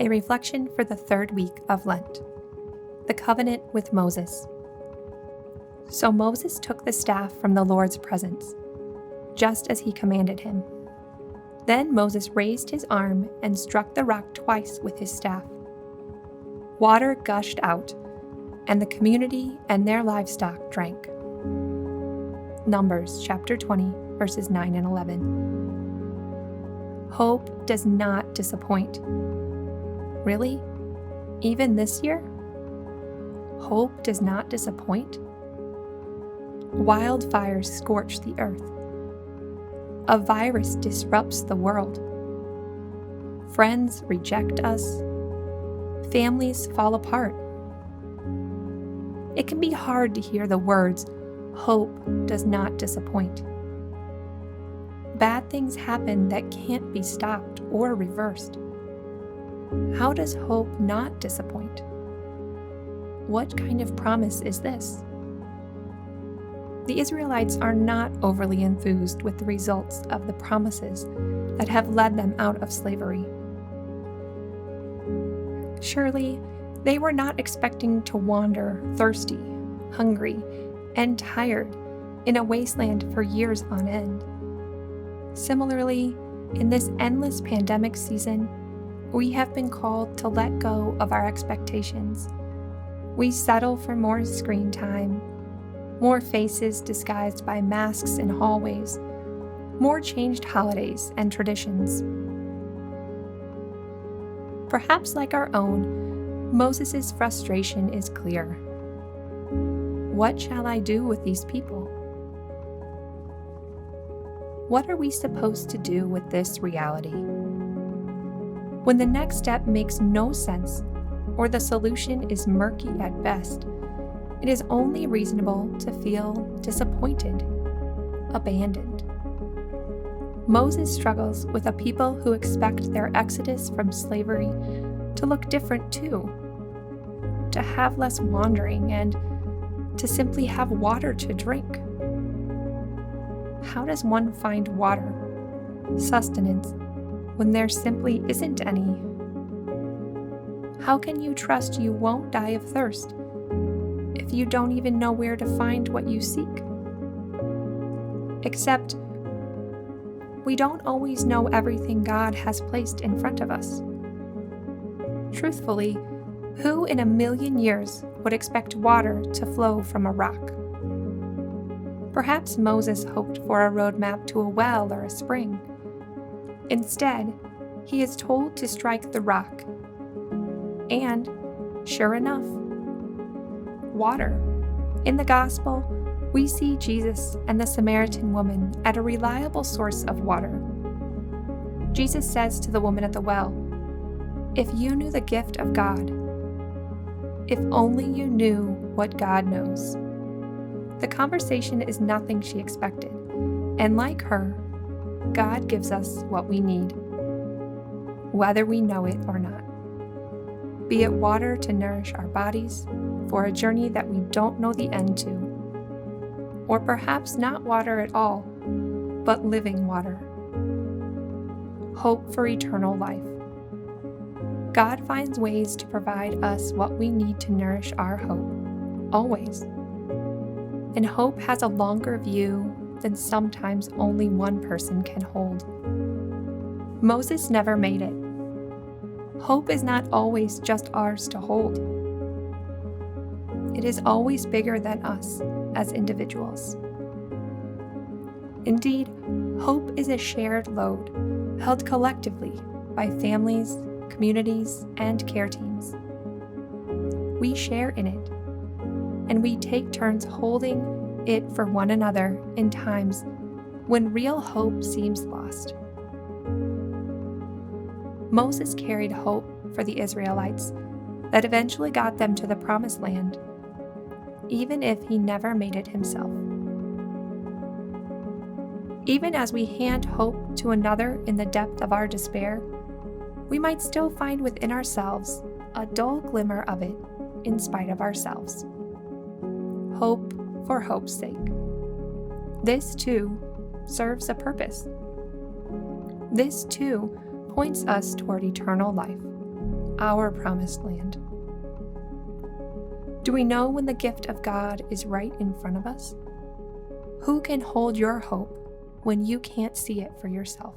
A reflection for the third week of Lent. The covenant with Moses. So Moses took the staff from the Lord's presence, just as he commanded him. Then Moses raised his arm and struck the rock twice with his staff. Water gushed out, and the community and their livestock drank. Numbers chapter 20, verses 9 and 11. Hope does not disappoint. Really? Even this year? Hope does not disappoint? Wildfires scorch the earth. A virus disrupts the world. Friends reject us. Families fall apart. It can be hard to hear the words, "Hope does not disappoint." Bad things happen that can't be stopped or reversed. How does hope not disappoint? What kind of promise is this? The Israelites are not overly enthused with the results of the promises that have led them out of slavery. Surely, they were not expecting to wander thirsty, hungry, and tired in a wasteland for years on end. Similarly, in this endless pandemic season, we have been called to let go of our expectations. We settle for more screen time, more faces disguised by masks in hallways, more changed holidays and traditions. Perhaps like our own, Moses' frustration is clear. What shall I do with these people? What are we supposed to do with this reality? When the next step makes no sense, or the solution is murky at best, it is only reasonable to feel disappointed, abandoned. Moses struggles with a people who expect their exodus from slavery to look different too, to have less wandering and to simply have water to drink. How does one find water, sustenance, when there simply isn't any? How can you trust you won't die of thirst if you don't even know where to find what you seek? Except, we don't always know everything God has placed in front of us. Truthfully, who in a million years would expect water to flow from a rock? Perhaps Moses hoped for a roadmap to a well or a spring. Instead, he is told to strike the rock. And, sure enough, water. In the Gospel, we see Jesus and the Samaritan woman at a reliable source of water. Jesus says to the woman at the well, "If you knew the gift of God, if only you knew what God knows." The conversation is nothing she expected, and like her, God gives us what we need, whether we know it or not. Be it water to nourish our bodies for a journey that we don't know the end to, or perhaps not water at all, but living water. Hope for eternal life. God finds ways to provide us what we need to nourish our hope, always. And hope has a longer view than sometimes only one person can hold. Moses never made it. Hope is not always just ours to hold. It is always bigger than us as individuals. Indeed, hope is a shared load held collectively by families, communities, and care teams. We share in it, and we take turns holding it for one another in times when real hope seems lost. Moses carried hope for the Israelites that eventually got them to the Promised Land, even if he never made it himself. Even as we hand hope to another in the depth of our despair, we might still find within ourselves a dull glimmer of it in spite of ourselves. Hope for hope's sake. This, too, serves a purpose. This, too, points us toward eternal life, our promised land? Do we know when the gift of God is right in front of us? Who can hold your hope when you can't see it for yourself?